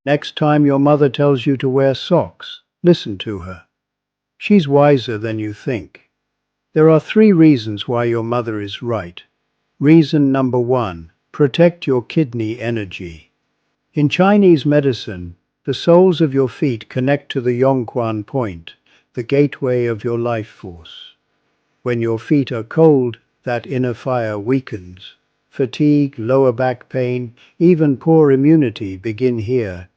Next time your mother tells you to wear socks, listen to her. She's wiser than you think. There are 3 reasons why your mother is right. Reason number 1, protect your kidney energy. In Chinese medicine, the soles of your feet connect to the Yongquan point, the gateway of your life force. When your feet are cold, that inner fire weakens. Fatigue, lower back pain, even poor immunity begin here.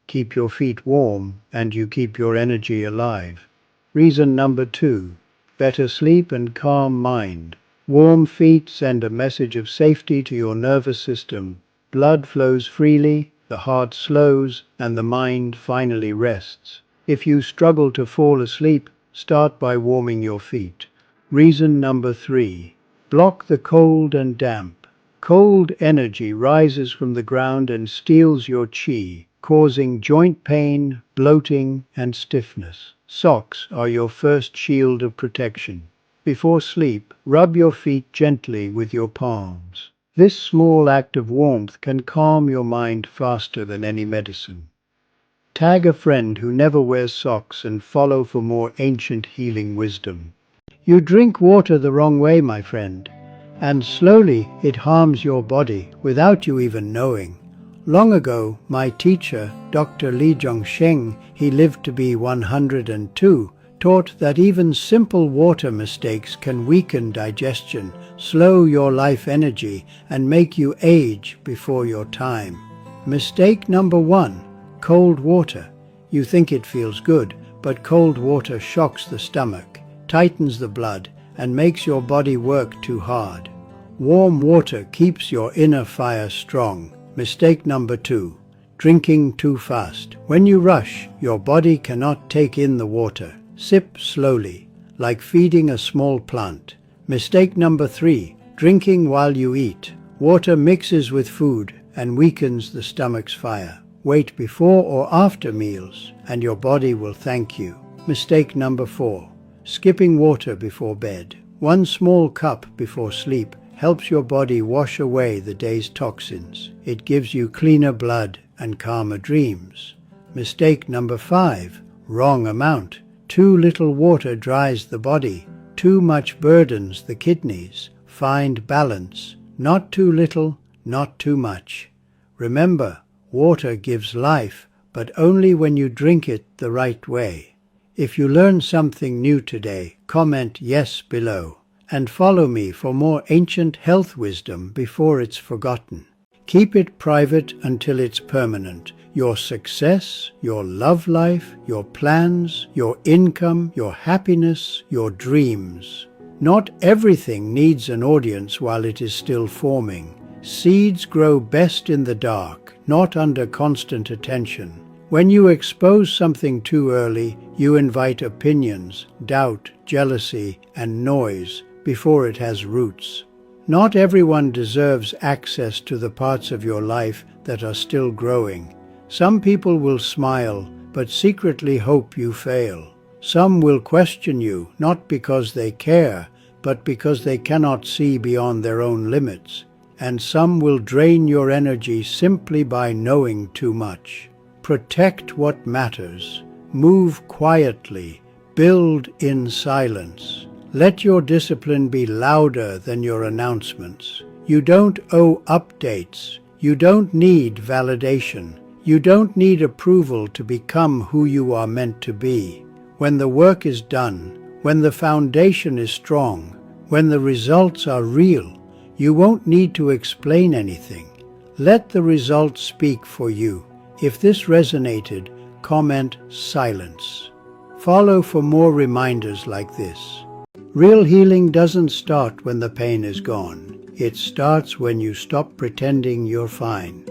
Keep your feet warm, and you keep your energy alive. Reason number 2, better sleep and calm mind. Warm feet send a message of safety to your nervous system. Blood flows freely, the heart slows, and the mind finally rests. If you struggle to fall asleep, start by warming your feet. Reason number 3, block the cold and damp. Cold energy rises from the ground and steals your qi, causing joint pain, bloating, and stiffness. Socks are your first shield of protection. Before sleep, rub your feet gently with your palms. This small act of warmth can calm your mind faster than any medicine. Tag a friend who never wears socks and follow for more ancient healing wisdom. You drink water the wrong way, my friend, and slowly it harms your body without you even knowing. Long ago, my teacher, Dr. Li Zhongsheng, he lived to be 102, taught that even simple water mistakes can weaken digestion, slow your life energy, and make you age before your time. Mistake number 1, cold water. You think it feels good, but cold water shocks the stomach, tightens the blood, and makes your body work too hard. Warm water keeps your inner fire strong. Mistake number 2, drinking too fast. When you rush, your body cannot take in the water. Sip slowly, like feeding a small plant. Mistake number 3, drinking while you eat. Water mixes with food and weakens the stomach's fire. Wait before or after meals, and your body will thank you. Mistake number 4, skipping water before bed. 1 small cup before sleep helps your body wash away the day's toxins. It gives you cleaner blood and calmer dreams. Mistake number 5, wrong amount. Too little water dries the body. Too much burdens the kidneys. Find balance. Not too little, not too much. Remember, water gives life, but only when you drink it the right way. If you learned something new today, comment yes below. And follow me for more ancient health wisdom before it's forgotten. Keep it private until it's permanent. Your success, your love life, your plans, your income, your happiness, your dreams. Not everything needs an audience while it is still forming. Seeds grow best in the dark, not under constant attention. When you expose something too early, you invite opinions, doubt, jealousy, and noise before it has roots. Not everyone deserves access to the parts of your life that are still growing. Some people will smile, but secretly hope you fail. Some will question you, not because they care, but because they cannot see beyond their own limits. And some will drain your energy simply by knowing too much. Protect what matters. Move quietly. Build in silence. Let your discipline be louder than your announcements. You don't owe updates. You don't need validation. You don't need approval to become who you are meant to be. When the work is done, when the foundation is strong, when the results are real, you won't need to explain anything. Let the results speak for you. If this resonated, comment silence. Follow for more reminders like this. Real healing doesn't start when the pain is gone. It starts when you stop pretending you're fine.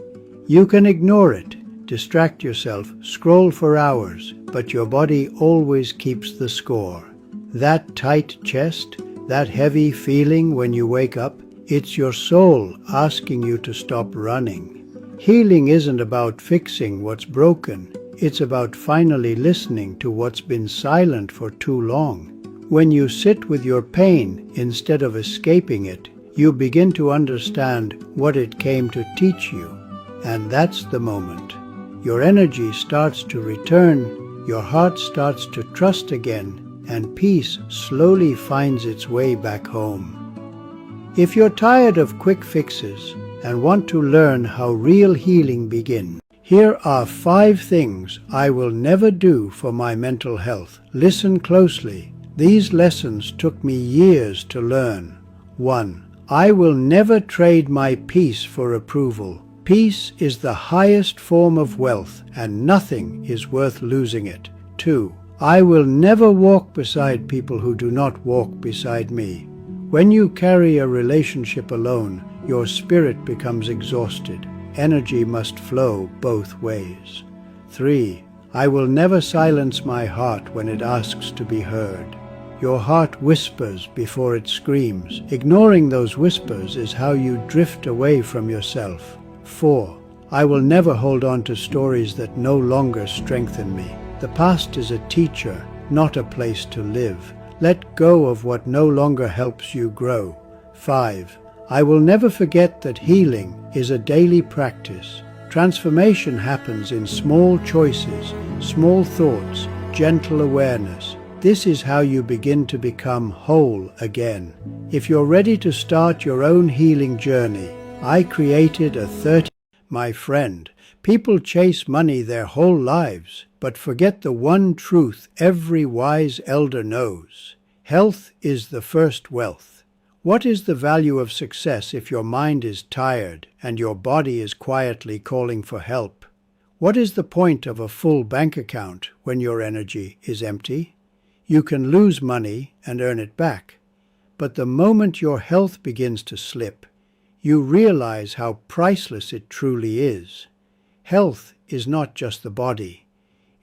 You can ignore it, distract yourself, scroll for hours, but your body always keeps the score. That tight chest, that heavy feeling when you wake up, it's your soul asking you to stop running. Healing isn't about fixing what's broken. It's about finally listening to what's been silent for too long. When you sit with your pain instead of escaping it, you begin to understand what it came to teach you. And that's the moment. your energy starts to return, your heart starts to trust again, and peace slowly finds its way back home. If you're tired of quick fixes and want to learn how real healing begins, here are 5 things I will never do for my mental health. Listen closely. These lessons took me years to learn. 1. I will never trade my peace for approval. Peace is the highest form of wealth, and nothing is worth losing it. 2. I will never walk beside people who do not walk beside me. When you carry a relationship alone, your spirit becomes exhausted. Energy must flow both ways. 3. I will never silence my heart when it asks to be heard. Your heart whispers before it screams. Ignoring those whispers is how you drift away from yourself. 4. I will never hold on to stories that no longer strengthen me. The past is a teacher, not a place to live. Let go of what no longer helps you grow. 5. I will never forget that healing is a daily practice. Transformation happens in small choices, small thoughts, gentle awareness. This is how you begin to become whole again. If you're ready to start your own healing journey, I created a 30. My friend, people chase money their whole lives, but forget the one truth every wise elder knows. Health is the first wealth. What is the value of success if your mind is tired and your body is quietly calling for help? What is the point of a full bank account when your energy is empty? You can lose money and earn it back, but the moment your health begins to slip, you realize how priceless it truly is. Health is not just the body.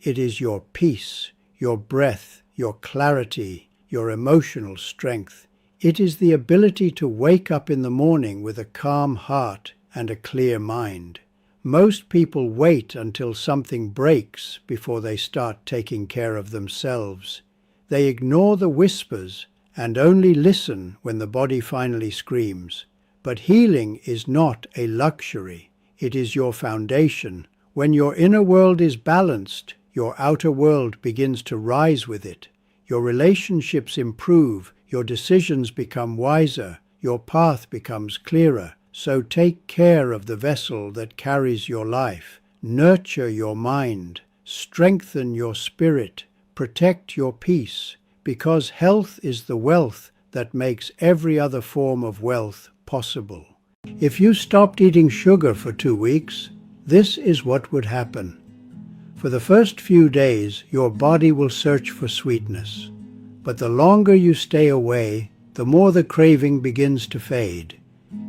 It is your peace, your breath, your clarity, your emotional strength. It is the ability to wake up in the morning with a calm heart and a clear mind. Most people wait until something breaks before they start taking care of themselves. They ignore the whispers and only listen when the body finally screams. But healing is not a luxury. It is your foundation. When your inner world is balanced, your outer world begins to rise with it. Your relationships improve, your decisions become wiser, your path becomes clearer. So take care of the vessel that carries your life. Nurture your mind, strengthen your spirit, protect your peace, because health is the wealth that makes every other form of wealth possible. If you stopped eating sugar for 2 weeks, this is what would happen. For the first few days, your body will search for sweetness. But the longer you stay away, the more the craving begins to fade.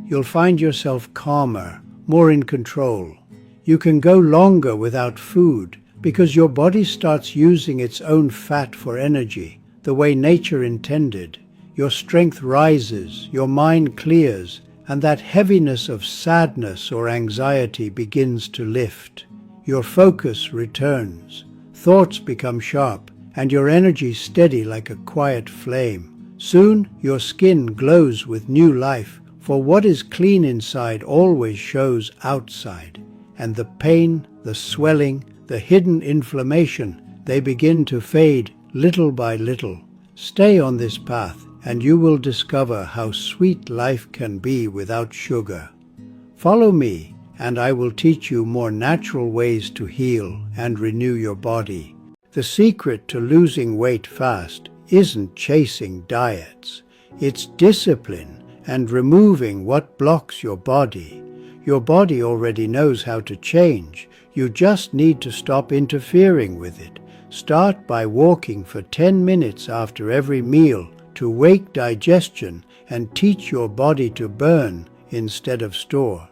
You'll find yourself calmer, more in control. You can go longer without food because your body starts using its own fat for energy, the way nature intended. Your strength rises, your mind clears, and that heaviness of sadness or anxiety begins to lift. Your focus returns, thoughts become sharp, and your energy steady like a quiet flame. Soon your skin glows with new life, for what is clean inside always shows outside. And the pain, the swelling, the hidden inflammation, they begin to fade little by little. Stay on this path, and you will discover how sweet life can be without sugar. Follow me, and I will teach you more natural ways to heal and renew your body. The secret to losing weight fast isn't chasing diets. It's discipline and removing what blocks your body. Your body already knows how to change. You just need to stop interfering with it. Start by walking for 10 minutes after every meal to wake digestion and teach your body to burn instead of store.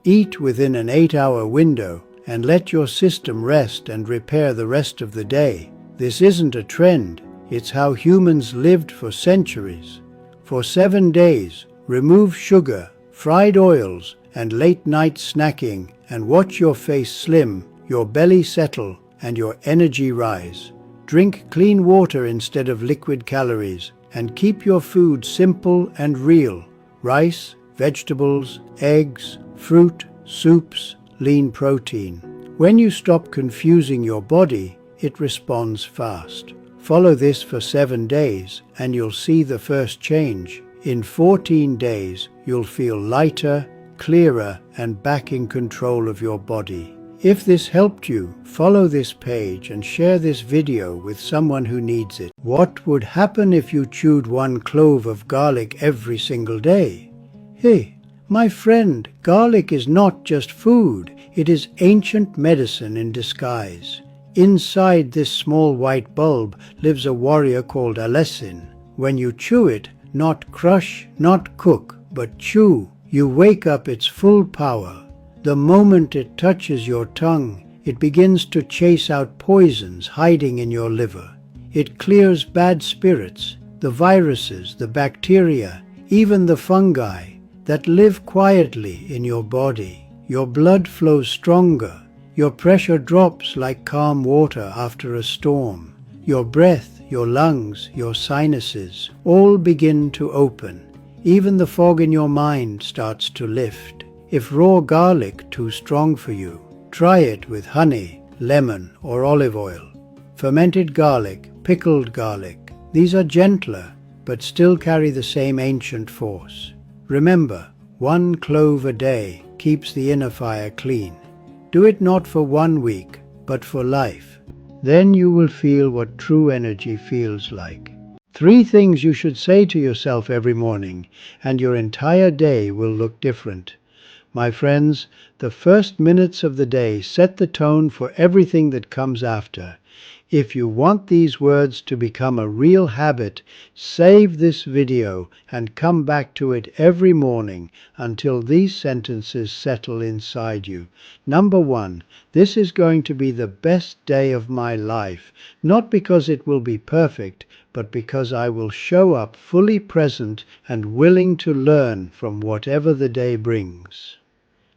Eat within an 8-hour window and let your system rest and repair the rest of the day. This isn't a trend, it's how humans lived for centuries. For 7 days, remove sugar, fried oils, and late-night snacking, and watch your face slim, your belly settle, and your energy rise. Drink clean water instead of liquid calories, and keep your food simple and real. Rice, vegetables, eggs, fruit, soups, lean protein. When you stop confusing your body, it responds fast. Follow this for 7 days and you'll see the first change. In 14 days, you'll feel lighter, clearer, and back in control of your body. If this helped you, follow this page and share this video with someone who needs it. What would happen if you chewed 1 clove of garlic every single day? Hey, my friend, garlic is not just food, it is ancient medicine in disguise. Inside this small white bulb lives a warrior called Alessin. When you chew it, not crush, not cook, but chew, you wake up its full power. The moment it touches your tongue, it begins to chase out poisons hiding in your liver. It clears bad spirits, the viruses, the bacteria, even the fungi that live quietly in your body. Your blood flows stronger. Your pressure drops like calm water after a storm. Your breath, your lungs, your sinuses all begin to open. Even the fog in your mind starts to lift. If raw garlic too strong for you, try it with honey, lemon, or olive oil. Fermented garlic, pickled garlic, these are gentler but still carry the same ancient force. Remember, 1 clove a day keeps the inner fire clean. Do it not for 1 week, but for life. Then you will feel what true energy feels like. 3 things you should say to yourself every morning, and your entire day will look different. My friends, the first minutes of the day set the tone for everything that comes after. If you want these words to become a real habit, save this video and come back to it every morning until these sentences settle inside you. Number 1, this is going to be the best day of my life, not because it will be perfect, but because I will show up fully present and willing to learn from whatever the day brings.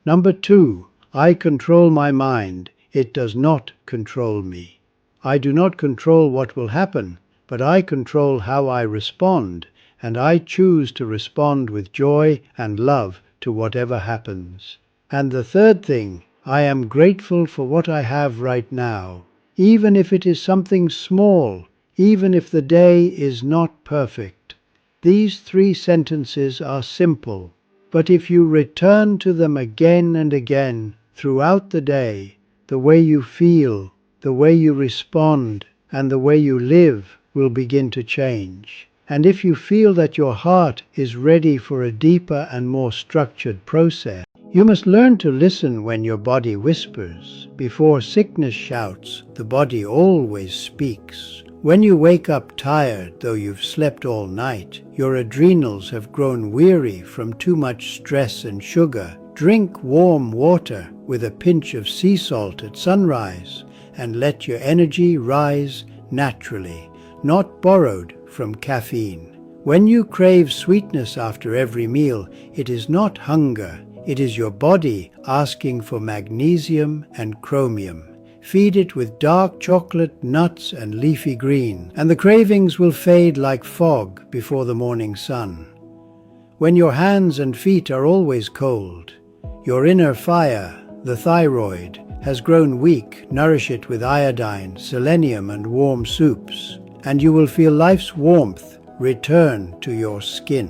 Number 2, I control my mind. It does not control me. I do not control what will happen, but I control how I respond, and I choose to respond with joy and love to whatever happens. And the third thing, I am grateful for what I have right now, even if it is something small, even if the day is not perfect. These 3 sentences are simple, but if you return to them again and again throughout the day, the way you feel, the way you respond, and the way you live will begin to change. And if you feel that your heart is ready for a deeper and more structured process, you must learn to listen when your body whispers. Before sickness shouts, the body always speaks. When you wake up tired, though you've slept all night, your adrenals have grown weary from too much stress and sugar, drink warm water with a pinch of sea salt at sunrise, and let your energy rise naturally, not borrowed from caffeine. When you crave sweetness after every meal, it is not hunger, it is your body asking for magnesium and chromium. Feed it with dark chocolate, nuts, and leafy green, and the cravings will fade like fog before the morning sun. When your hands and feet are always cold, your inner fire, the thyroid, has grown weak. Nourish it with iodine, selenium, and warm soups, and you will feel life's warmth return to your skin.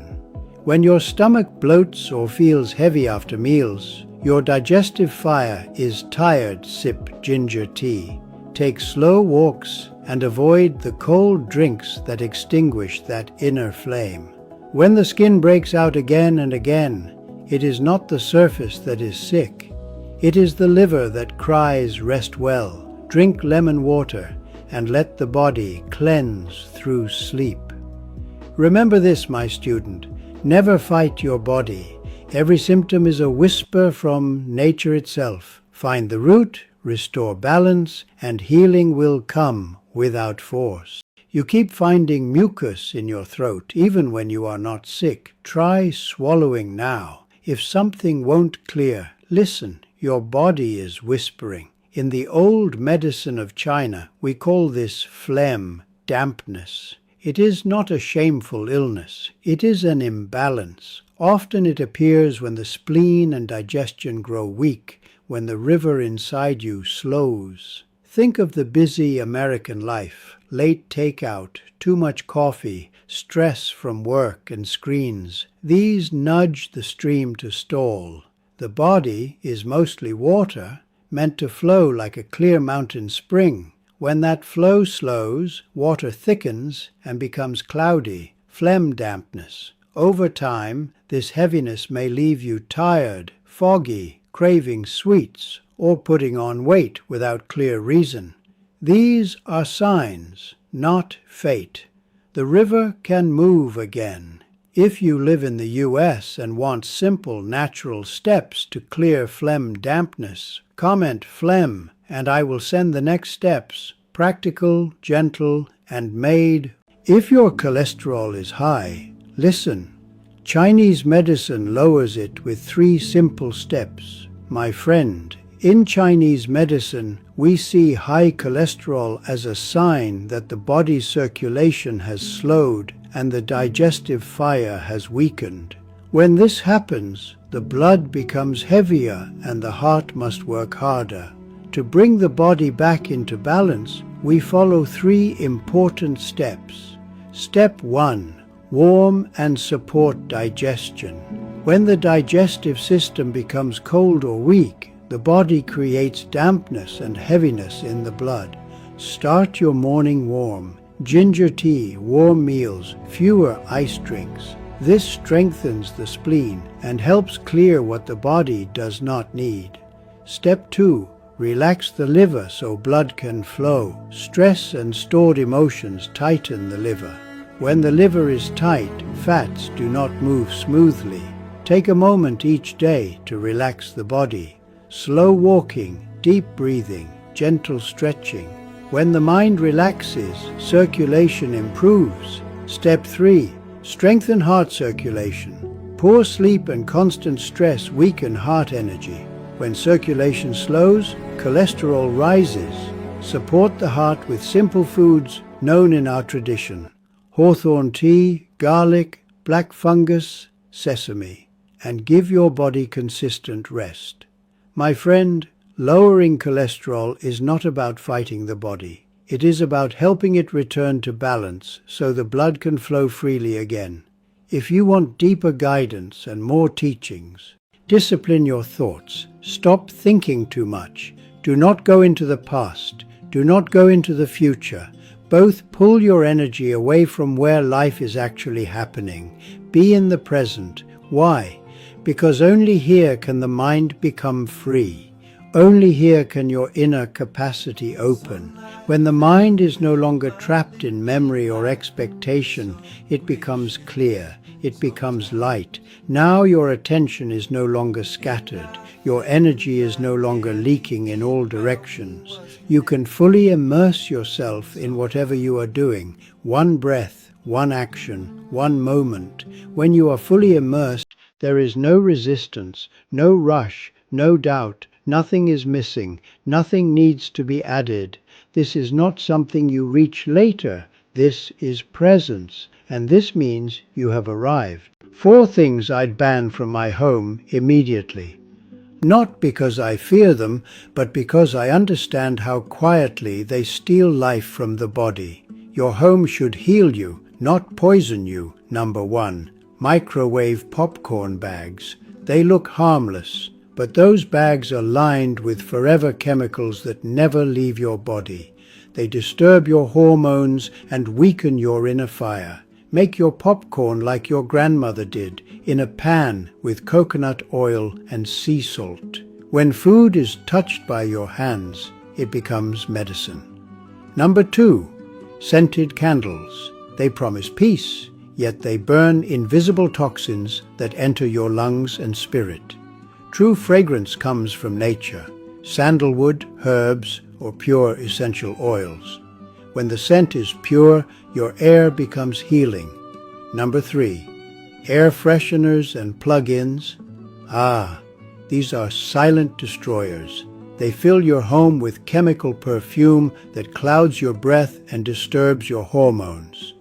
When your stomach bloats or feels heavy after meals, your digestive fire is tired, sip ginger tea. Take slow walks and avoid the cold drinks that extinguish that inner flame. When the skin breaks out again and again, it is not the surface that is sick. It is the liver that cries, rest well, drink lemon water, and let the body cleanse through sleep. Remember this, my student, never fight your body. Every symptom is a whisper from nature itself. Find the root, restore balance, and healing will come without force. You keep finding mucus in your throat even when you are not sick. Try swallowing now. If something won't clear, listen. Your body is whispering. In the old medicine of China, we call this phlegm, dampness. It is not a shameful illness. It is an imbalance. Often it appears when the spleen and digestion grow weak, when the river inside you slows. Think of the busy American life, late takeout, too much coffee, stress from work and screens. These nudge the stream to stall. The body is mostly water, meant to flow like a clear mountain spring. When that flow slows, water thickens and becomes cloudy, phlegm dampness. Over time, this heaviness may leave you tired, foggy, craving sweets, or putting on weight without clear reason. These are signs, not fate. The river can move again. If you live in the US and want simple, natural steps to clear phlegm dampness, comment phlegm and I will send the next steps, practical, gentle, and made. If your cholesterol is high, listen. Chinese medicine lowers it with 3 simple steps. My friend, in Chinese medicine, we see high cholesterol as a sign that the body's circulation has slowed and the digestive fire has weakened. When this happens, the blood becomes heavier and the heart must work harder. To bring the body back into balance, we follow 3 important steps. Step 1. Warm and support digestion. When the digestive system becomes cold or weak, the body creates dampness and heaviness in the blood. Start your morning warm. Ginger tea, warm meals, fewer ice drinks. This strengthens the spleen and helps clear what the body does not need. Step 2. Relax the liver so blood can flow. Stress and stored emotions tighten the liver. When the liver is tight, fats do not move smoothly. Take a moment each day to relax the body. Slow walking, deep breathing, gentle stretching. When the mind relaxes, circulation improves. Step 3. Strengthen heart circulation. Poor sleep and constant stress weaken heart energy. When circulation slows, cholesterol rises. Support the heart with simple foods known in our tradition. Hawthorn tea, garlic, black fungus, sesame, and give your body consistent rest. My friend, lowering cholesterol is not about fighting the body. It is about helping it return to balance so the blood can flow freely again. If you want deeper guidance and more teachings, discipline your thoughts. Stop thinking too much. Do not go into the past. Do not go into the future. Both pull your energy away from where life is actually happening. Be in the present. Why? Because only here can the mind become free. Only here can your inner capacity open. When the mind is no longer trapped in memory or expectation, it becomes clear. It becomes light. Now your attention is no longer scattered. Your energy is no longer leaking in all directions. You can fully immerse yourself in whatever you are doing. One breath, one action, one moment. When you are fully immersed, there is no resistance, no rush, no doubt. Nothing is missing. Nothing needs to be added. This is not something you reach later. This is presence. And this means you have arrived. 4 things I'd ban from my home immediately. Not because I fear them, but because I understand how quietly they steal life from the body. Your home should heal you, not poison you. Number 1. Microwave popcorn bags. They look harmless, but those bags are lined with forever chemicals that never leave your body. They disturb your hormones and weaken your inner fire. Make your popcorn like your grandmother did, in a pan with coconut oil and sea salt. When food is touched by your hands, it becomes medicine. Number 2. Scented candles. They promise peace, yet they burn invisible toxins that enter your lungs and spirit. True fragrance comes from nature, sandalwood, herbs, or pure essential oils. When the scent is pure, your air becomes healing. Number 3. Air fresheners and plug-ins. These are silent destroyers. They fill your home with chemical perfume that clouds your breath and disturbs your hormones.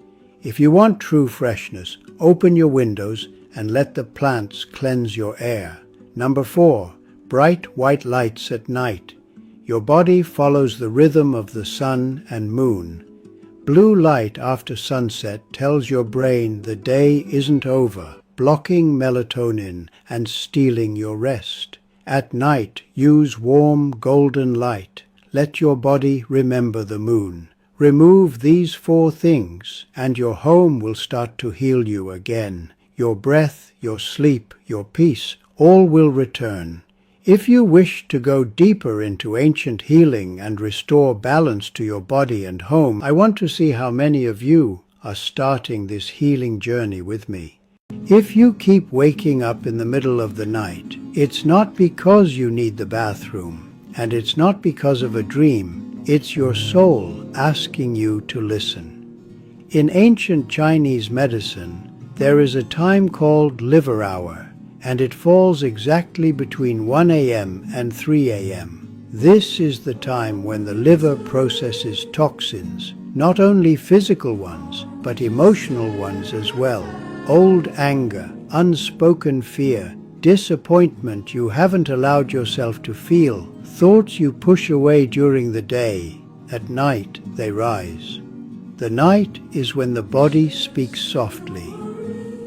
If you want true freshness, open your windows and let the plants cleanse your air. Number 4. bright white lights at night. Your body follows the rhythm of the sun and moon. Blue light after sunset tells your brain the day isn't over, blocking melatonin and stealing your rest. At night, use warm golden light. Let your body remember the moon. Remove these 4 things, and your home will start to heal you again. Your breath, your sleep, your peace, all will return. If you wish to go deeper into ancient healing and restore balance to your body and home, I want to see how many of you are starting this healing journey with me. If you keep waking up in the middle of the night, it's not because you need the bathroom, and it's not because of a dream. It's your soul asking you to listen. In ancient Chinese medicine, there is a time called liver hour, and it falls exactly between 1 a.m. and 3 a.m. This is the time when the liver processes toxins, not only physical ones, but emotional ones as well. Old anger, unspoken fear, disappointment you haven't allowed yourself to feel, thoughts you push away during the day. At night they rise. The night is when the body speaks softly.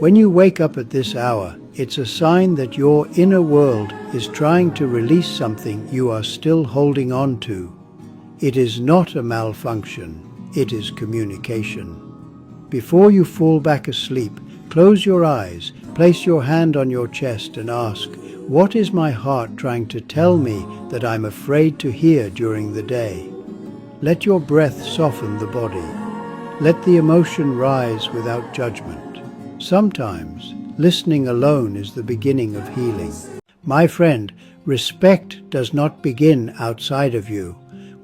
When you wake up at this hour, it's a sign that your inner world is trying to release something you are still holding on to. It is not a malfunction, it is communication. Before you fall back asleep, close your eyes, place your hand on your chest and ask, what is my heart trying to tell me that I'm afraid to hear during the day? Let your breath soften the body. Let the emotion rise without judgment. Sometimes, listening alone is the beginning of healing. My friend, respect does not begin outside of you.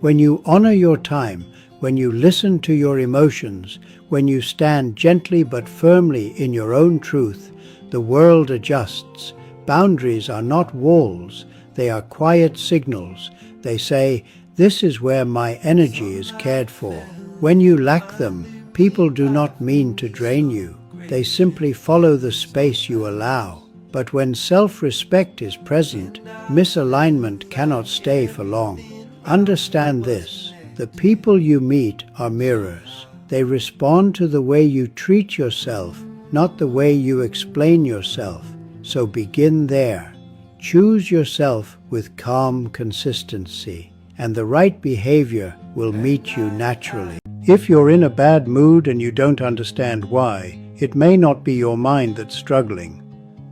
When you honor your time, when you listen to your emotions, when you stand gently but firmly in your own truth, the world adjusts. Boundaries are not walls, they are quiet signals. They say, this is where my energy is cared for. When you lack them, people do not mean to drain you. They simply follow the space you allow. But when self-respect is present, misalignment cannot stay for long. Understand this. The people you meet are mirrors. They respond to the way you treat yourself, not the way you explain yourself. So begin there. Choose yourself with calm consistency, and the right behavior will meet you naturally. If you're in a bad mood and you don't understand why, it may not be your mind that's struggling,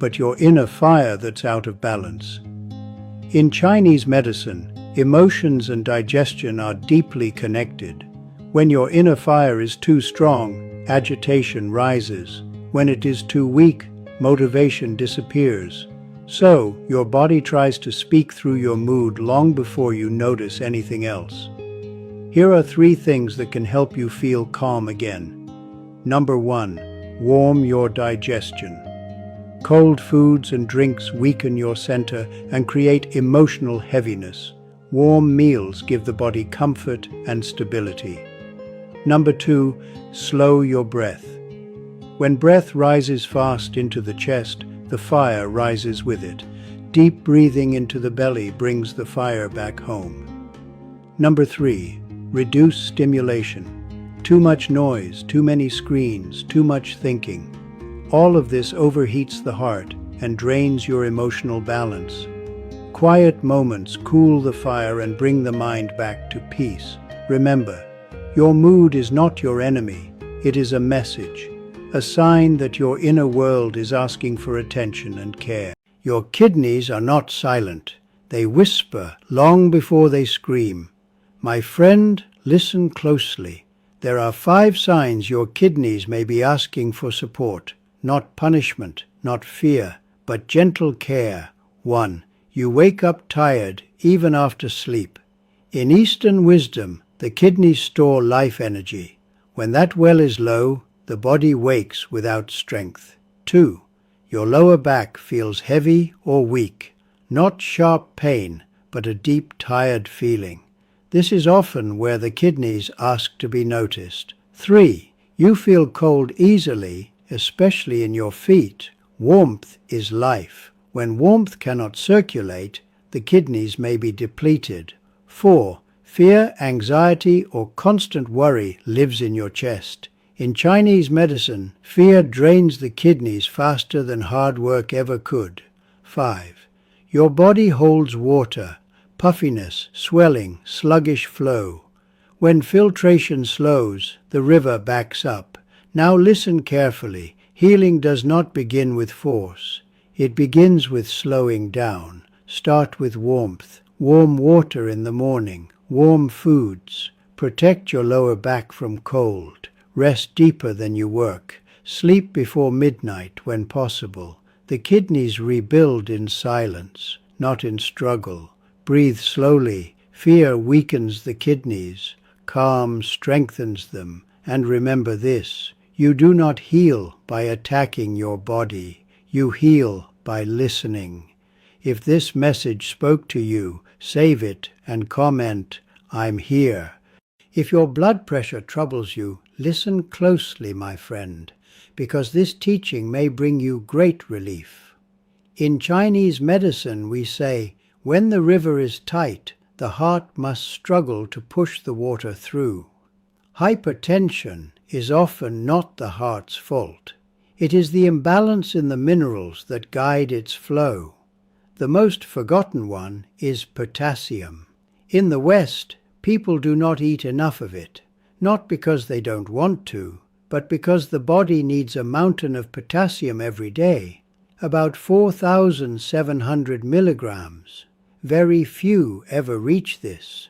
but your inner fire that's out of balance. In Chinese medicine, emotions and digestion are deeply connected. When your inner fire is too strong, agitation rises. When it is too weak, motivation disappears. So, your body tries to speak through your mood long before you notice anything else. Here are 3 things that can help you feel calm again. Number 1. Warm your digestion. Cold foods and drinks weaken your center and create emotional heaviness. Warm meals give the body comfort and stability. Number 2, slow your breath. When breath rises fast into the chest, the fire rises with it. Deep breathing into the belly brings the fire back home. Number 3, reduce stimulation. Too much noise, too many screens, too much thinking. All of this overheats the heart and drains your emotional balance. Quiet moments cool the fire and bring the mind back to peace. Remember, your mood is not your enemy. It is a message, a sign that your inner world is asking for attention and care. Your kidneys are not silent. They whisper long before they scream. My friend, listen closely. There are 5 signs your kidneys may be asking for support, not punishment, not fear, but gentle care. 1. You wake up tired even after sleep. In Eastern wisdom, the kidneys store life energy. When that well is low, the body wakes without strength. 2. Your lower back feels heavy or weak, not sharp pain, but a deep tired feeling. This is often where the kidneys ask to be noticed. 3. You feel cold easily, especially in your feet. Warmth is life. When warmth cannot circulate, the kidneys may be depleted. 4. Fear, anxiety, or constant worry lives in your chest. In Chinese medicine, fear drains the kidneys faster than hard work ever could. 5. Your body holds water, puffiness, swelling, sluggish flow. When filtration slows, the river backs up. Now listen carefully. Healing does not begin with force. It begins with slowing down. Start with warmth. Warm water in the morning. Warm foods. Protect your lower back from cold. Rest deeper than you work. Sleep before midnight when possible. The kidneys rebuild in silence, not in struggle. Breathe slowly. Fear weakens the kidneys. Calm strengthens them. And remember this, you do not heal by attacking your body. You heal by listening. If this message spoke to you, save it and comment, "I'm here." If your blood pressure troubles you, listen closely, my friend, because this teaching may bring you great relief. In Chinese medicine we say, when the river is tight, the heart must struggle to push the water through. Hypertension is often not the heart's fault. It is the imbalance in the minerals that guide its flow. The most forgotten one is potassium. In the West, people do not eat enough of it, not because they don't want to, but because the body needs a mountain of potassium every day, about 4,700 milligrams. Very few ever reach this.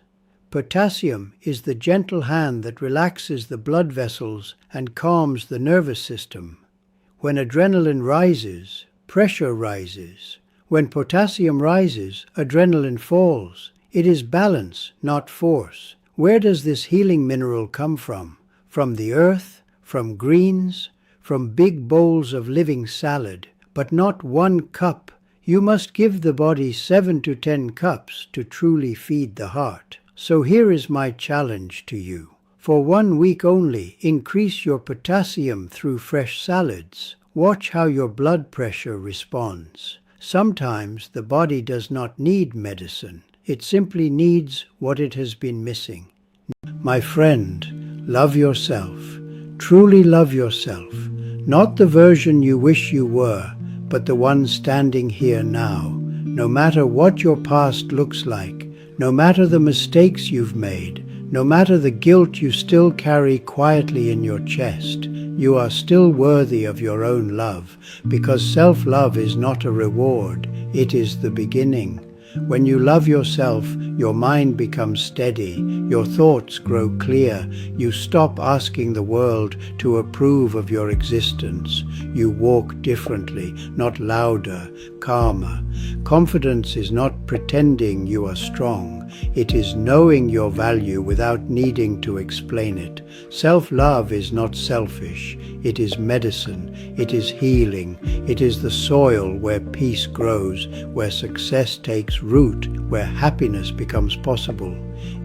Potassium is the gentle hand that relaxes the blood vessels and calms the nervous system. When adrenaline rises, pressure rises. When potassium rises, adrenaline falls. It is balance, not force. Where does this healing mineral come from? From the earth, from greens, from big bowls of living salad, but not 1 cup. You must give the body 7 to 10 cups to truly feed the heart. So here is my challenge to you. For 1 week only, increase your potassium through fresh salads. Watch how your blood pressure responds. Sometimes the body does not need medicine. It simply needs what it has been missing. My friend, love yourself. Truly love yourself. Not the version you wish you were, but the one standing here now. No matter what your past looks like, no matter the mistakes you've made, no matter the guilt you still carry quietly in your chest, you are still worthy of your own love, because self-love is not a reward, it is the beginning. When you love yourself, your mind becomes steady, your thoughts grow clear, you stop asking the world to approve of your existence. You walk differently, not louder, calmer. Confidence is not pretending you are strong. It is knowing your value without needing to explain it. Self-love is not selfish. It is medicine. It is healing. It is the soil where peace grows, where success takes root, where happiness becomes possible.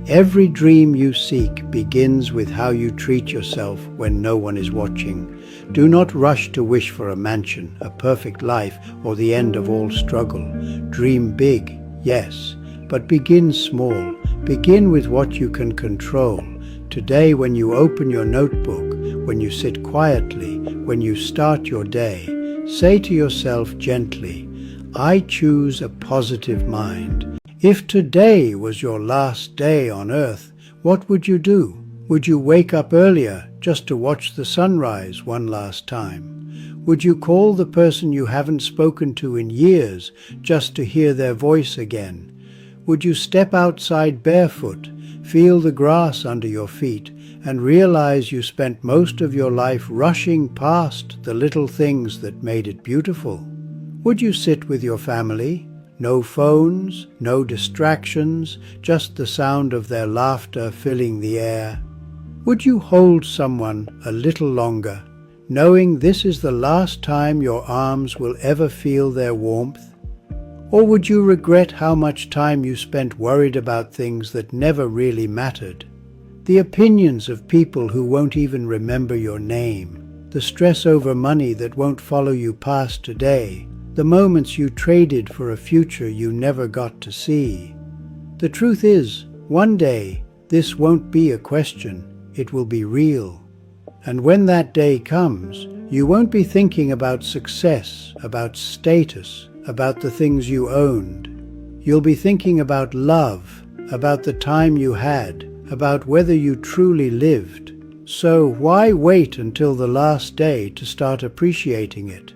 Every dream you seek begins with how you treat yourself when no one is watching. Do not rush to wish for a mansion, a perfect life, or the end of all struggle. Dream big, yes, but begin small. Begin with what you can control. Today, when you open your notebook, when you sit quietly, when you start your day, say to yourself gently, I choose a positive mind. If today was your last day on earth, what would you do? Would you wake up earlier just to watch the sunrise one last time? Would you call the person you haven't spoken to in years just to hear their voice again? Would you step outside barefoot, feel the grass under your feet, and realize you spent most of your life rushing past the little things that made it beautiful? Would you sit with your family? No phones, no distractions, just the sound of their laughter filling the air. Would you hold someone a little longer, knowing this is the last time your arms will ever feel their warmth? Or would you regret how much time you spent worried about things that never really mattered? The opinions of people who won't even remember your name, the stress over money that won't follow you past today, the moments you traded for a future you never got to see. The truth is, one day, this won't be a question, it will be real. And when that day comes, you won't be thinking about success, about status, about the things you owned. You'll be thinking about love, about the time you had, about whether you truly lived. So why wait until the last day to start appreciating it?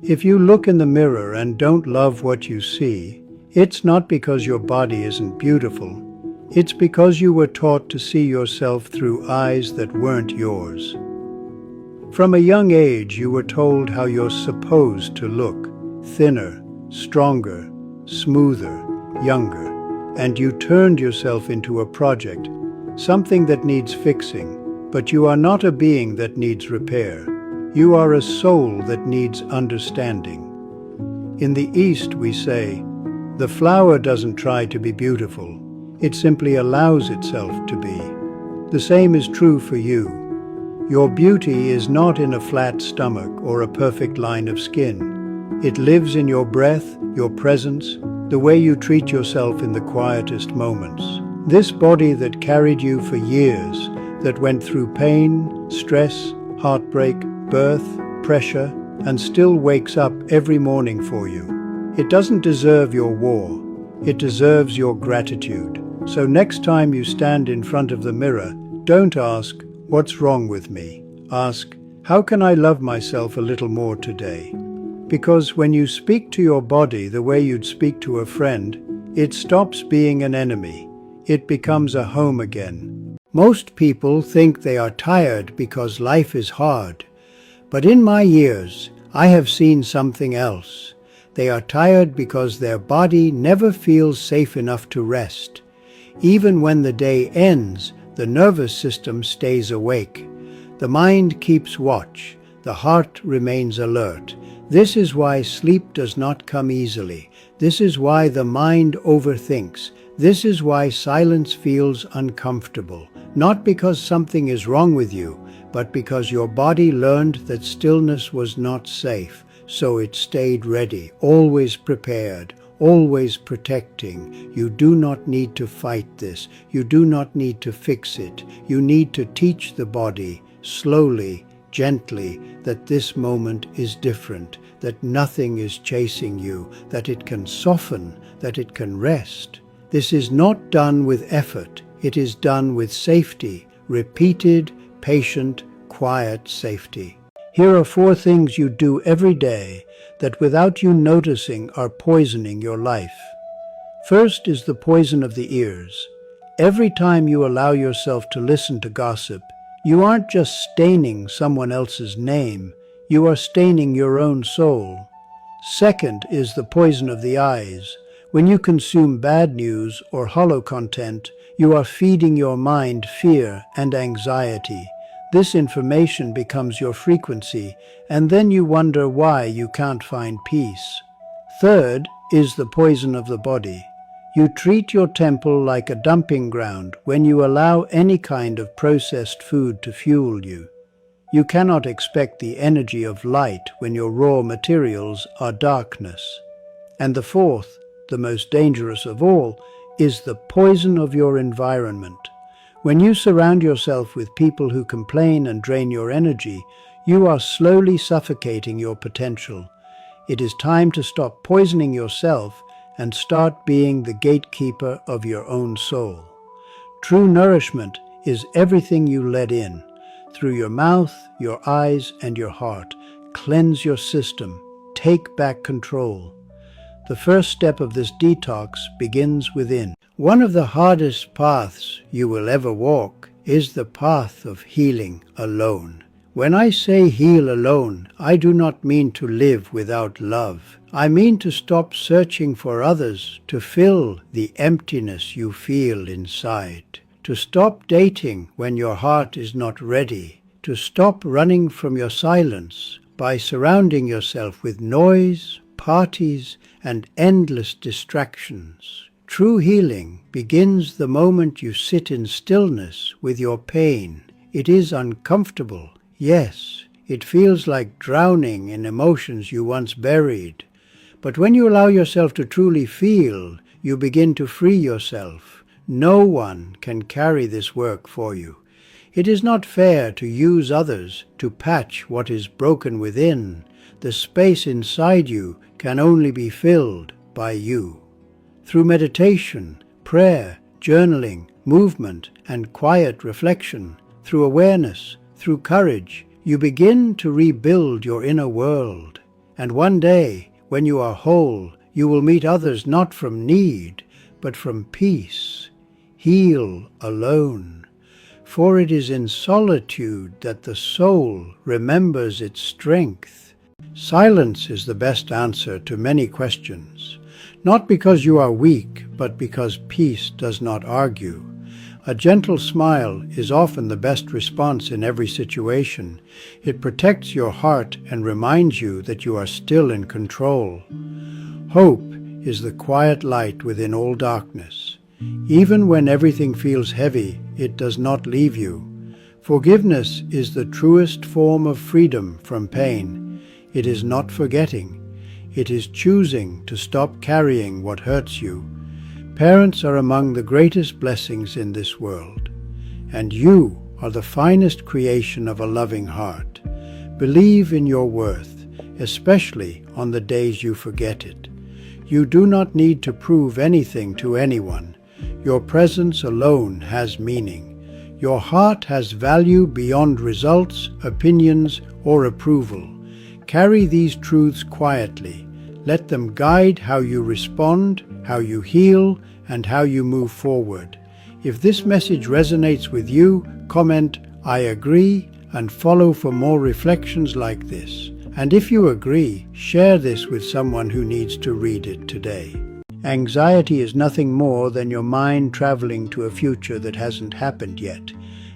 If you look in the mirror and don't love what you see, it's not because your body isn't beautiful. It's because you were taught to see yourself through eyes that weren't yours. From a young age, you were told how you're supposed to look: thinner, stronger, smoother, younger. And you turned yourself into a project, something that needs fixing, but you are not a being that needs repair. You are a soul that needs understanding. In the East, we say, the flower doesn't try to be beautiful, it simply allows itself to be. The same is true for you. Your beauty is not in a flat stomach or a perfect line of skin. It lives in your breath, your presence, the way you treat yourself in the quietest moments. This body that carried you for years, that went through pain, stress, heartbreak, birth, pressure, and still wakes up every morning for you. It doesn't deserve your war. It deserves your gratitude. So next time you stand in front of the mirror, don't ask, "What's wrong with me?" Ask, "How can I love myself a little more today?" Because when you speak to your body the way you'd speak to a friend, it stops being an enemy. It becomes a home again. Most people think they are tired because life is hard. But in my years, I have seen something else. They are tired because their body never feels safe enough to rest. Even when the day ends, the nervous system stays awake. The mind keeps watch. The heart remains alert. This is why sleep does not come easily. This is why the mind overthinks. This is why silence feels uncomfortable. Not because something is wrong with you, but because your body learned that stillness was not safe, so it stayed ready, always prepared, always protecting. You do not need to fight this. You do not need to fix it. You need to teach the body, slowly, gently, that this moment is different, that nothing is chasing you, that it can soften, that it can rest. This is not done with effort. It is done with safety, repeated, patient, quiet safety. Here are 4 things you do every day that without you noticing are poisoning your life. First is the poison of the ears. Every time you allow yourself to listen to gossip, you aren't just staining someone else's name, you are staining your own soul. Second is the poison of the eyes. When you consume bad news or hollow content, you are feeding your mind fear and anxiety. This information becomes your frequency, and then you wonder why you can't find peace. Third is the poison of the body. You treat your temple like a dumping ground when you allow any kind of processed food to fuel you. You cannot expect the energy of light when your raw materials are darkness. And the fourth, the most dangerous of all, is the poison of your environment. When you surround yourself with people who complain and drain your energy, you are slowly suffocating your potential. It is time to stop poisoning yourself and start being the gatekeeper of your own soul. True nourishment is everything you let in. Through your mouth, your eyes, and your heart, cleanse your system. Take back control. The first step of this detox begins within. One of the hardest paths you will ever walk is the path of healing alone. When I say heal alone, I do not mean to live without love. I mean to stop searching for others to fill the emptiness you feel inside. To stop dating when your heart is not ready. To stop running from your silence by surrounding yourself with noise, parties, and endless distractions. True healing begins the moment you sit in stillness with your pain. It is uncomfortable. Yes, it feels like drowning in emotions you once buried. But when you allow yourself to truly feel, you begin to free yourself. No one can carry this work for you. It is not fair to use others to patch what is broken within. The space inside you can only be filled by you. Through meditation, prayer, journaling, movement, and quiet reflection, through awareness, through courage, you begin to rebuild your inner world. And one day, when you are whole, you will meet others not from need, but from peace. Heal alone. For it is in solitude that the soul remembers its strength. Silence is the best answer to many questions. Not because you are weak, but because peace does not argue. A gentle smile is often the best response in every situation. It protects your heart and reminds you that you are still in control. Hope is the quiet light within all darkness. Even when everything feels heavy, it does not leave you. Forgiveness is the truest form of freedom from pain. It is not forgetting. It is choosing to stop carrying what hurts you. Parents are among the greatest blessings in this world, and you are the finest creation of a loving heart. Believe in your worth, especially on the days you forget it. You do not need to prove anything to anyone. Your presence alone has meaning. Your heart has value beyond results, opinions, or approval. Carry these truths quietly. Let them guide how you respond, how you heal, and how you move forward. If this message resonates with you, comment, "I agree," and follow for more reflections like this. And if you agree, share this with someone who needs to read it today. Anxiety is nothing more than your mind traveling to a future that hasn't happened yet,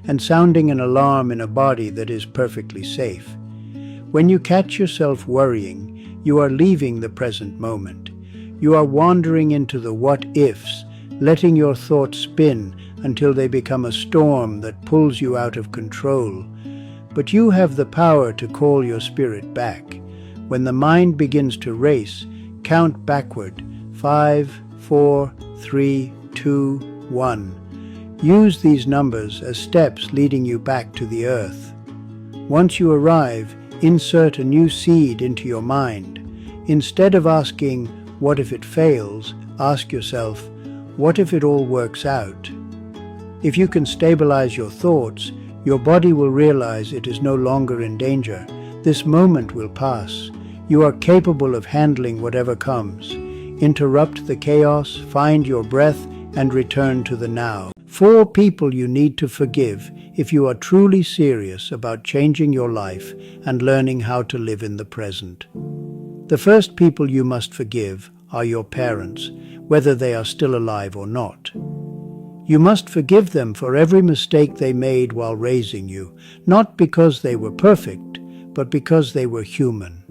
and sounding an alarm in a body that is perfectly safe. When you catch yourself worrying, you are leaving the present moment. You are wandering into the what-ifs, letting your thoughts spin until they become a storm that pulls you out of control. But you have the power to call your spirit back. When the mind begins to race, count backward. 5, 4, 3, 2, 1. Use these numbers as steps leading you back to the earth. Once you arrive, insert a new seed into your mind. Instead of asking, "What if it fails?" ask yourself, "What if it all works out?" If you can stabilize your thoughts, your body will realize it is no longer in danger. This moment will pass. You are capable of handling whatever comes. Interrupt the chaos, find your breath, and return to the now. 4 people you need to forgive if you are truly serious about changing your life and learning how to live in the present. The first people you must forgive are your parents, whether they are still alive or not. You must forgive them for every mistake they made while raising you, not because they were perfect, but because they were human.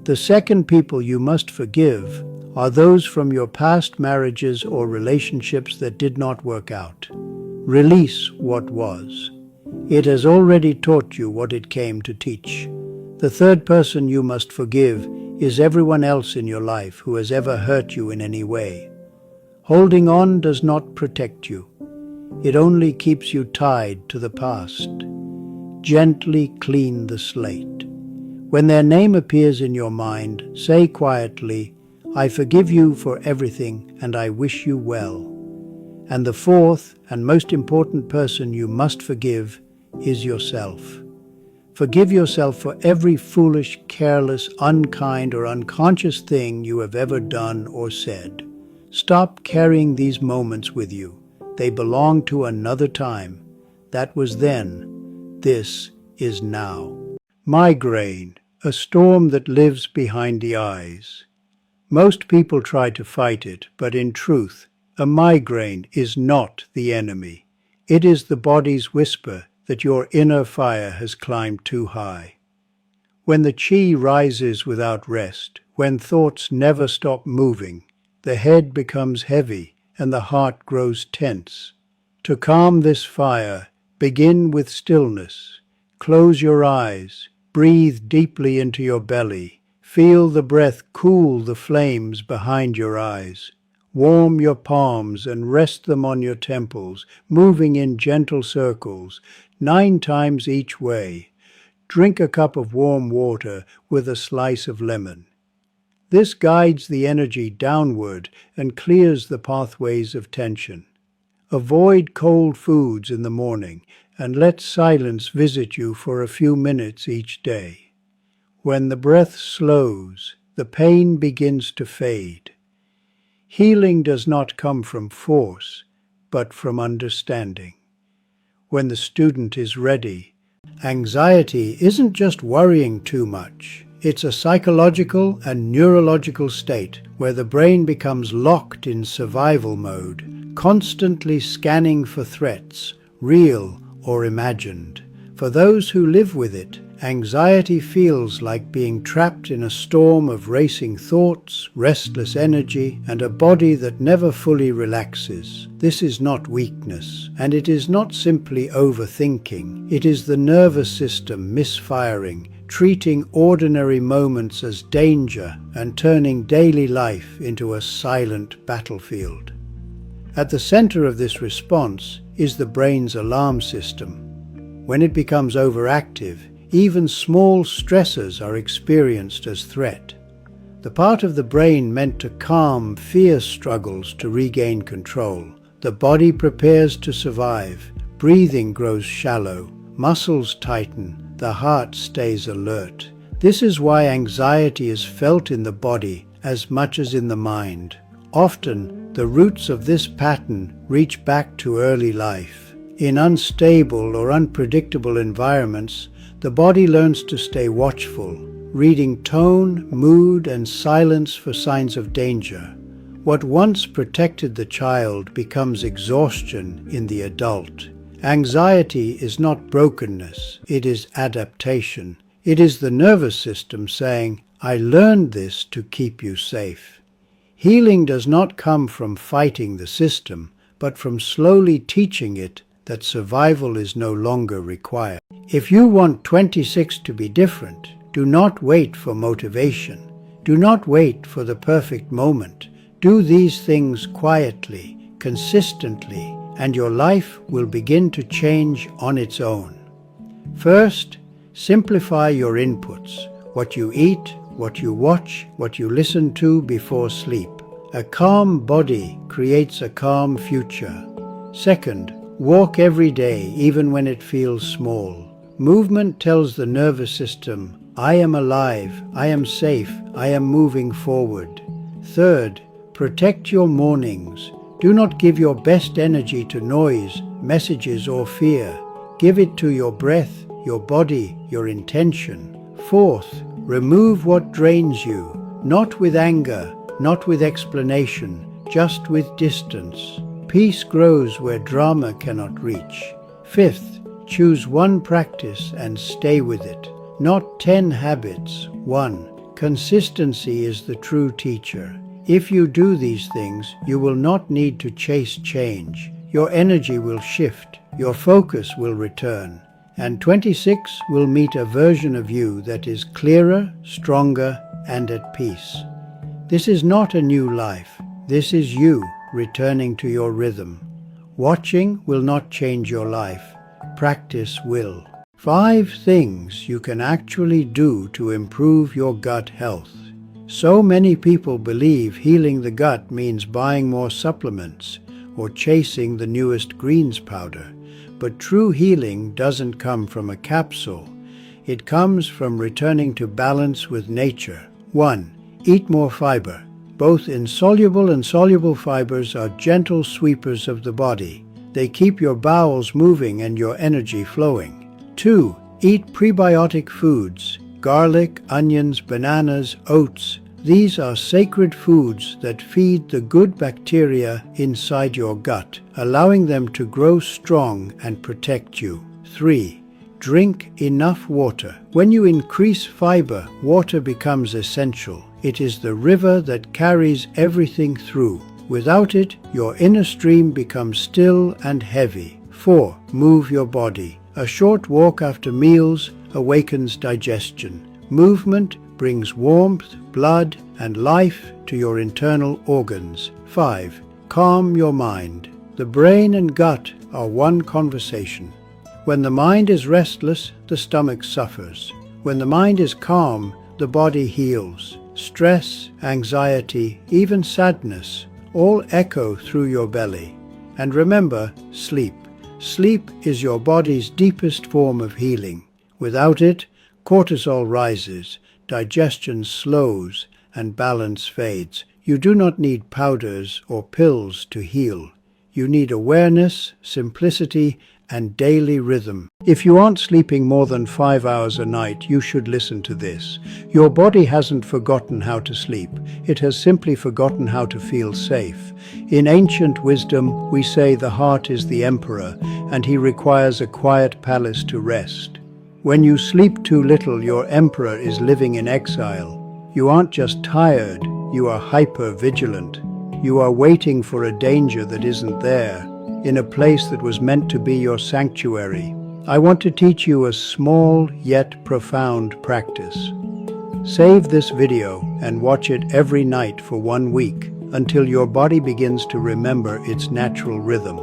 The second people you must forgive are those from your past marriages or relationships that did not work out. Release what was. It has already taught you what it came to teach. The third person you must forgive is everyone else in your life who has ever hurt you in any way. Holding on does not protect you. It only keeps you tied to the past. Gently clean the slate. When their name appears in your mind, say quietly, "I forgive you for everything and I wish you well." And the fourth and most important person you must forgive is yourself. Forgive yourself for every foolish, careless, unkind, or unconscious thing you have ever done or said. Stop carrying these moments with you. They belong to another time. That was then. This is now. Migraine, a storm that lives behind the eyes. Most people try to fight it, but in truth, a migraine is not the enemy. It is the body's whisper that your inner fire has climbed too high. When the chi rises without rest, when thoughts never stop moving, the head becomes heavy and the heart grows tense. To calm this fire, begin with stillness. Close your eyes, breathe deeply into your belly. Feel the breath cool the flames behind your eyes. Warm your palms and rest them on your temples, moving in gentle circles, 9 times each way. Drink a cup of warm water with a slice of lemon. This guides the energy downward and clears the pathways of tension. Avoid cold foods in the morning and let silence visit you for a few minutes each day. When the breath slows, the pain begins to fade. Healing does not come from force, but from understanding. When the student is ready, anxiety isn't just worrying too much. It's a psychological and neurological state where the brain becomes locked in survival mode, constantly scanning for threats, real or imagined. For those who live with it, anxiety feels like being trapped in a storm of racing thoughts, restless energy, and a body that never fully relaxes. This is not weakness, and it is not simply overthinking. It is the nervous system misfiring, treating ordinary moments as danger and turning daily life into a silent battlefield. At the center of this response is the brain's alarm system. When it becomes overactive, even small stressors are experienced as threat. The part of the brain meant to calm fear struggles to regain control. The body prepares to survive. Breathing grows shallow. Muscles tighten. The heart stays alert. This is why anxiety is felt in the body as much as in the mind. Often, the roots of this pattern reach back to early life. In unstable or unpredictable environments, the body learns to stay watchful, reading tone, mood, and silence for signs of danger. What once protected the child becomes exhaustion in the adult. Anxiety is not brokenness, it is adaptation. It is the nervous system saying, "I learned this to keep you safe." Healing does not come from fighting the system, but from slowly teaching it that survival is no longer required. If you want 26 to be different, do not wait for motivation. Do not wait for the perfect moment. Do these things quietly, consistently, and your life will begin to change on its own. First, simplify your inputs: what you eat, what you watch, what you listen to before sleep. A calm body creates a calm future. Second, walk every day, even when it feels small. Movement tells the nervous system, "I am alive, I am safe, I am moving forward." Third, protect your mornings. Do not give your best energy to noise, messages, or fear. Give it to your breath, your body, your intention. Fourth, remove what drains you, not with anger, not with explanation, just with distance. Peace grows where drama cannot reach. Fifth, choose one practice and stay with it. Not 10 habits, one. Consistency is the true teacher. If you do these things, you will not need to chase change. Your energy will shift, your focus will return, and 26 will meet a version of you that is clearer, stronger, and at peace. This is not a new life. This is you returning to your rhythm. Watching will not change your life. Practice will. 5 things you can actually do to improve your gut health. So many people believe healing the gut means buying more supplements or chasing the newest greens powder. But true healing doesn't come from a capsule. It comes from returning to balance with nature. 1. Eat more fiber. Both insoluble and soluble fibers are gentle sweepers of the body. They keep your bowels moving and your energy flowing. 2. Eat prebiotic foods. Garlic, onions, bananas, oats. These are sacred foods that feed the good bacteria inside your gut, allowing them to grow strong and protect you. 3. Drink enough water. When you increase fiber, water becomes essential. It is the river that carries everything through. Without it, your inner stream becomes still and heavy. 4. Move your body. A short walk after meals awakens digestion. Movement brings warmth, blood, and life to your internal organs. 5. Calm your mind. The brain and gut are one conversation. When the mind is restless, the stomach suffers. When the mind is calm, the body heals. Stress, anxiety, even sadness, all echo through your belly. And remember, sleep. Sleep is your body's deepest form of healing. Without it, cortisol rises, digestion slows, and balance fades. You do not need powders or pills to heal. You need awareness, simplicity, and daily rhythm. If you aren't sleeping more than 5 hours a night, you should listen to this. Your body hasn't forgotten how to sleep. It has simply forgotten how to feel safe. In ancient wisdom, we say the heart is the emperor, and he requires a quiet palace to rest. When you sleep too little, your emperor is living in exile. You aren't just tired, you are hyper-vigilant. You are waiting for a danger that isn't there, in a place that was meant to be your sanctuary. I want to teach you a small yet profound practice. Save this video and watch it every night for 1 week until your body begins to remember its natural rhythm.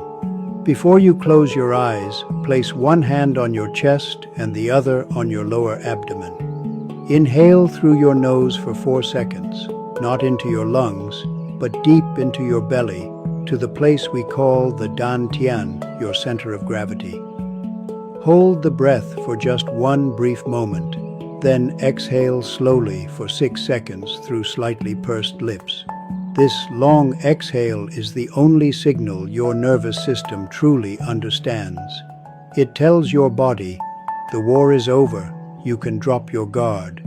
Before you close your eyes, place one hand on your chest and the other on your lower abdomen. Inhale through your nose for 4 seconds, not into your lungs, but deep into your belly, to the place we call the dantian, your center of gravity. Hold the breath for just 1 brief moment, then exhale slowly for 6 seconds through slightly pursed lips. This long exhale is the only signal your nervous system truly understands. It tells your body, the war is over, you can drop your guard.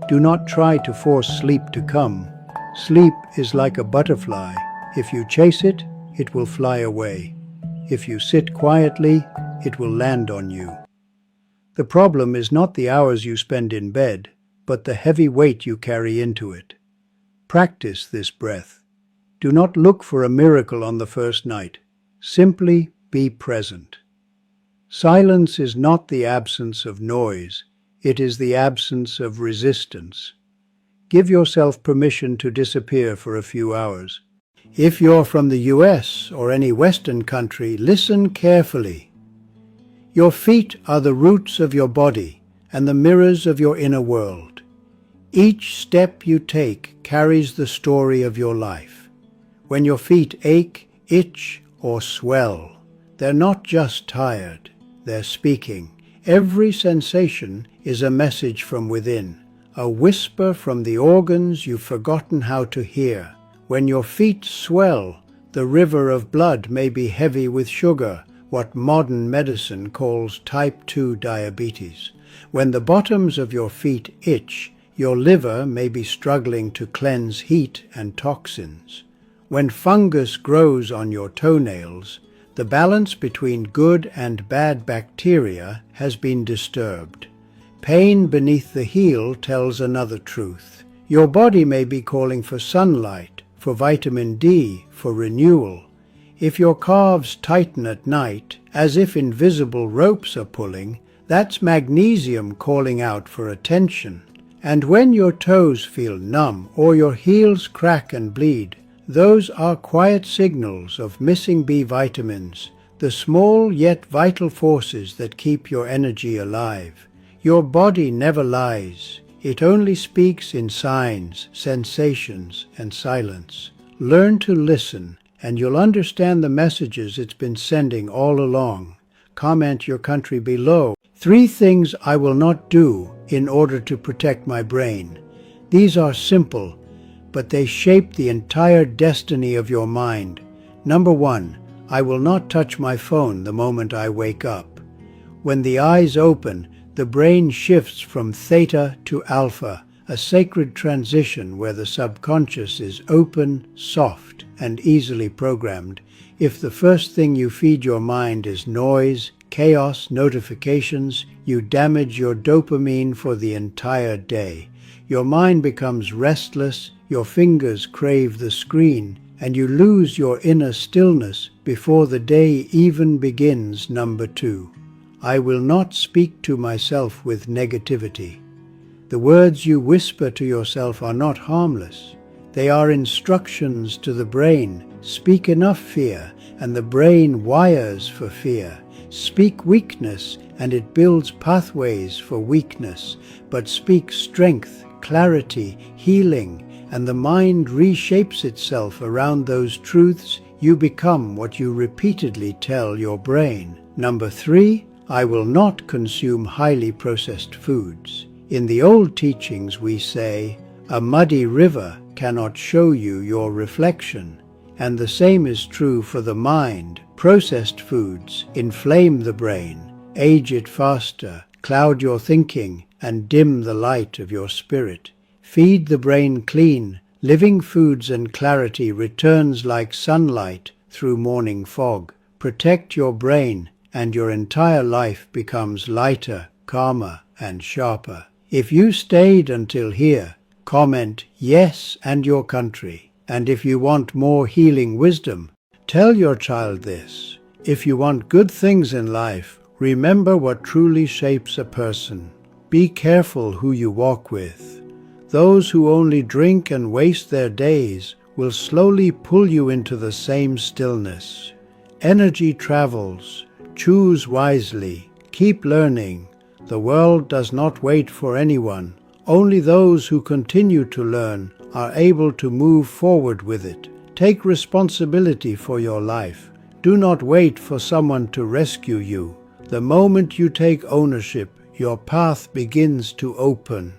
Do not try to force sleep to come. Sleep is like a butterfly. If you chase it, it will fly away. If you sit quietly, it will land on you. The problem is not the hours you spend in bed, but the heavy weight you carry into it. Practice this breath. Do not look for a miracle on the first night. Simply be present. Silence is not the absence of noise. It is the absence of resistance. Give yourself permission to disappear for a few hours. If you're from the US or any Western country, listen carefully. Your feet are the roots of your body and the mirrors of your inner world. Each step you take carries the story of your life. When your feet ache, itch, or swell, they're not just tired, they're speaking. Every sensation is a message from within, a whisper from the organs you've forgotten how to hear. When your feet swell, the river of blood may be heavy with sugar, what modern medicine calls type 2 diabetes. When the bottoms of your feet itch, your liver may be struggling to cleanse heat and toxins. When fungus grows on your toenails, the balance between good and bad bacteria has been disturbed. Pain beneath the heel tells another truth. Your body may be calling for sunlight, for vitamin D, for renewal. If your calves tighten at night, as if invisible ropes are pulling, that's magnesium calling out for attention. And when your toes feel numb or your heels crack and bleed, those are quiet signals of missing B vitamins, the small yet vital forces that keep your energy alive. Your body never lies. It only speaks in signs, sensations, and silence. Learn to listen, and you'll understand the messages it's been sending all along. Comment your country below. 3 things I will not do in order to protect my brain. These are simple, but they shape the entire destiny of your mind. Number 1, I will not touch my phone the moment I wake up. When the eyes open, the brain shifts from theta to alpha, a sacred transition where the subconscious is open, soft, and easily programmed. If the first thing you feed your mind is noise, chaos, notifications, you damage your dopamine for the entire day. Your mind becomes restless, your fingers crave the screen, and you lose your inner stillness before the day even begins. Number 2, I will not speak to myself with negativity. The words you whisper to yourself are not harmless. They are instructions to the brain. Speak enough fear, and the brain wires for fear. Speak weakness, and it builds pathways for weakness. But speak strength, clarity, healing, and the mind reshapes itself around those truths. You become what you repeatedly tell your brain. Number 3, I will not consume highly processed foods. In the old teachings we say, a muddy river cannot show you your reflection. And the same is true for the mind. Processed foods inflame the brain, age it faster, cloud your thinking, and dim the light of your spirit. Feed the brain clean. Living foods and clarity returns like sunlight through morning fog. Protect your brain, and your entire life becomes lighter, calmer, and sharper. If you stayed until here, comment yes and your country. And if you want more healing wisdom, tell your child this. If you want good things in life, remember what truly shapes a person. Be careful who you walk with. Those who only drink and waste their days will slowly pull you into the same stillness. Energy travels. Choose wisely. Keep learning. The world does not wait for anyone. Only those who continue to learn are able to move forward with it. Take responsibility for your life. Do not wait for someone to rescue you. The moment you take ownership, your path begins to open.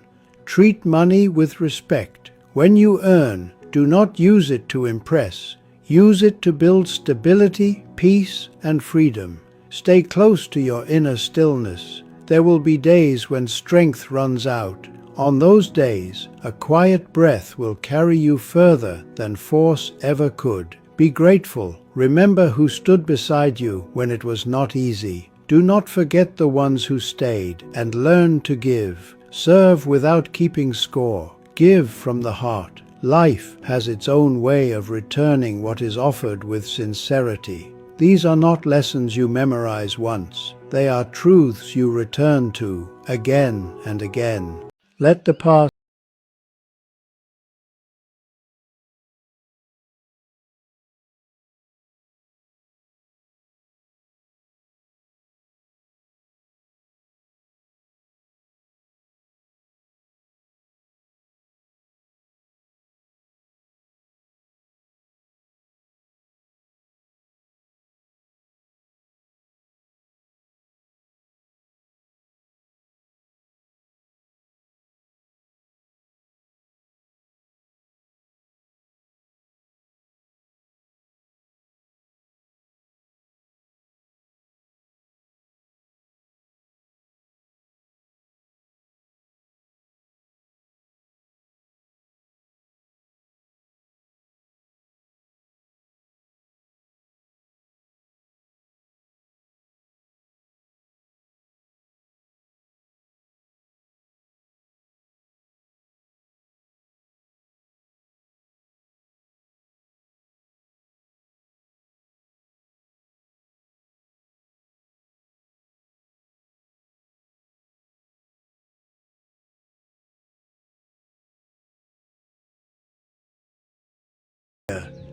Treat money with respect. When you earn, do not use it to impress. Use it to build stability, peace, and freedom. Stay close to your inner stillness. There will be days when strength runs out. On those days, a quiet breath will carry you further than force ever could. Be grateful. Remember who stood beside you when it was not easy. Do not forget the ones who stayed, and learn to give. Serve without keeping score. Give from the heart. Life has its own way of returning what is offered with sincerity. These are not lessons you memorize once. They are truths you return to again and again. Let the past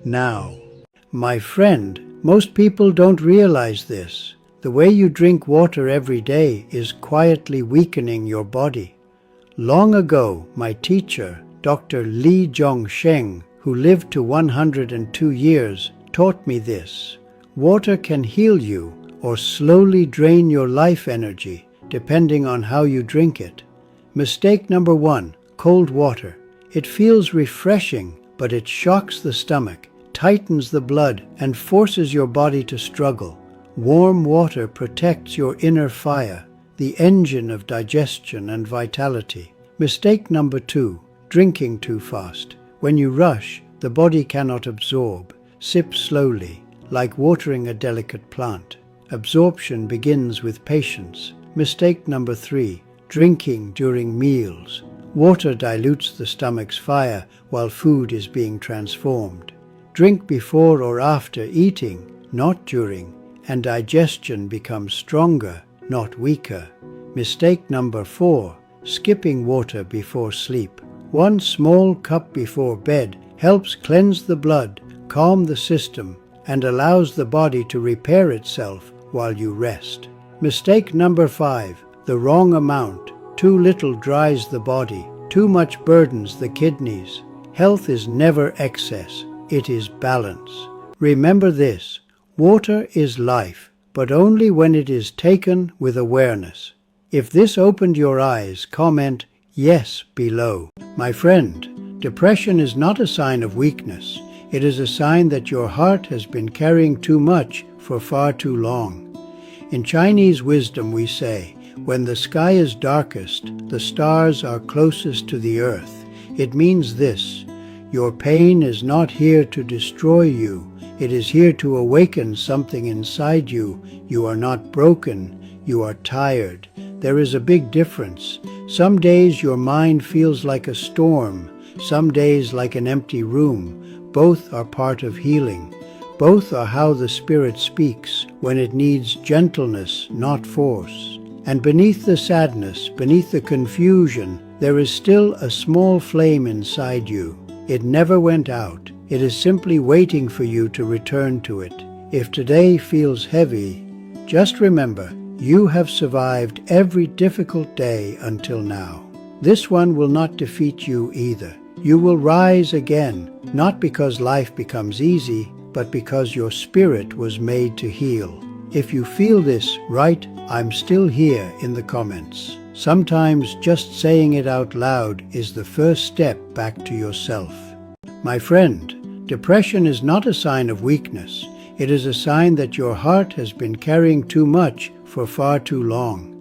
now. My friend, most people don't realize this. The way you drink water every day is quietly weakening your body. Long ago, my teacher, Dr. Li Zhongsheng, who lived to 102 years, taught me this. Water can heal you or slowly drain your life energy, depending on how you drink it. Mistake number 1, cold water. It feels refreshing, but it shocks the stomach, tightens the blood, and forces your body to struggle. Warm water protects your inner fire, the engine of digestion and vitality. Mistake number 2, drinking too fast. When you rush, the body cannot absorb. Sip slowly, like watering a delicate plant. Absorption begins with patience. Mistake number 3, drinking during meals. Water dilutes the stomach's fire while food is being transformed. Drink before or after eating, not during, and digestion becomes stronger, not weaker. Mistake number 4, skipping water before sleep. 1 small cup before bed helps cleanse the blood, calm the system, and allows the body to repair itself while you rest. Mistake number 5, the wrong amount. Too little dries the body, too much burdens the kidneys. Health is never excess, it is balance. Remember this, water is life, but only when it is taken with awareness. If this opened your eyes, comment yes below. My friend, depression is not a sign of weakness. It is a sign that your heart has been carrying too much for far too long. In Chinese wisdom we say, when the sky is darkest, the stars are closest to the earth. It means this, your pain is not here to destroy you. It is here to awaken something inside you. You are not broken, you are tired. There is a big difference. Some days your mind feels like a storm, some days like an empty room. Both are part of healing. Both are how the Spirit speaks when it needs gentleness, not force. And beneath the sadness, beneath the confusion, there is still a small flame inside you. It never went out. It is simply waiting for you to return to it. If today feels heavy, just remember, you have survived every difficult day until now. This one will not defeat you either. You will rise again, not because life becomes easy, but because your spirit was made to heal. If you feel this, write, I'm still here in the comments. Sometimes just saying it out loud is the first step back to yourself. My friend, depression is not a sign of weakness. It is a sign that your heart has been carrying too much for far too long.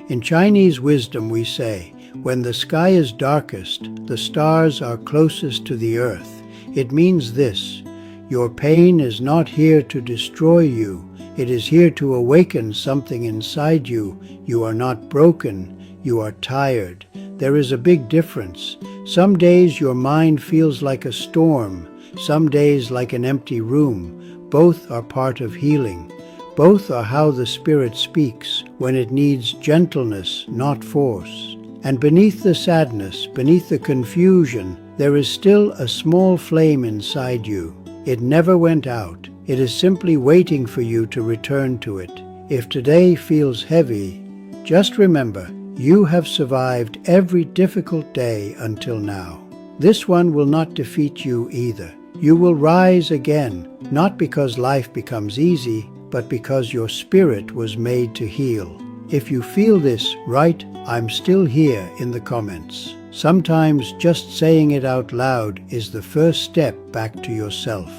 In Chinese wisdom we say, when the sky is darkest, the stars are closest to the earth. It means this, your pain is not here to destroy you. It is here to awaken something inside you. You are not broken, you are tired. There is a big difference. Some days your mind feels like a storm, some days like an empty room. Both are part of healing. Both are how the Spirit speaks when it needs gentleness, not force. And beneath the sadness, beneath the confusion, there is still a small flame inside you. It never went out. It is simply waiting for you to return to it. If today feels heavy, just remember, you have survived every difficult day until now. This one will not defeat you either. You will rise again, not because life becomes easy, but because your spirit was made to heal. If you feel this, write, I'm still here in the comments. Sometimes just saying it out loud is the first step back to yourself.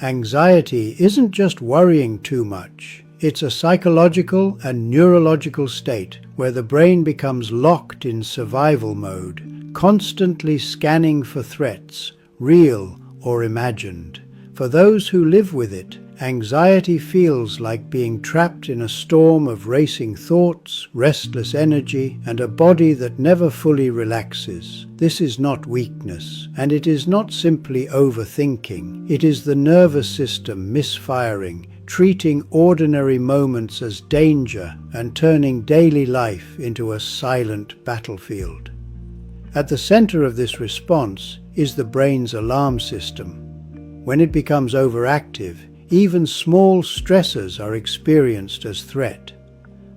Anxiety isn't just worrying too much. It's a psychological and neurological state where the brain becomes locked in survival mode, constantly scanning for threats, real or imagined. For those who live with it, anxiety feels like being trapped in a storm of racing thoughts, restless energy, and a body that never fully relaxes. This is not weakness, and it is not simply overthinking. It is the nervous system misfiring, treating ordinary moments as danger and turning daily life into a silent battlefield. At the center of this response is the brain's alarm system. When it becomes overactive, even small stressors are experienced as threat.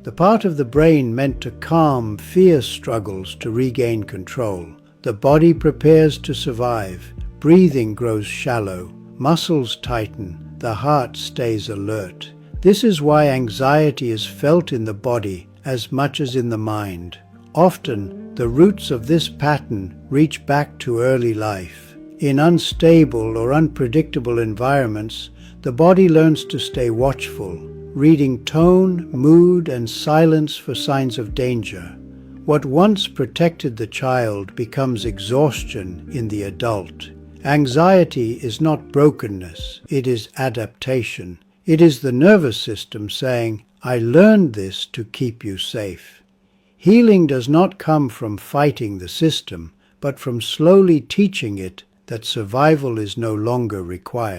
The part of the brain meant to calm fear struggles to regain control. The body prepares to survive. Breathing grows shallow. Muscles tighten. The heart stays alert. This is why anxiety is felt in the body as much as in the mind. Often, the roots of this pattern reach back to early life. In unstable or unpredictable environments, the body learns to stay watchful, reading tone, mood, and silence for signs of danger. What once protected the child becomes exhaustion in the adult. Anxiety is not brokenness, it is adaptation. It is the nervous system saying, I learned this to keep you safe. Healing does not come from fighting the system, but from slowly teaching it that survival is no longer required.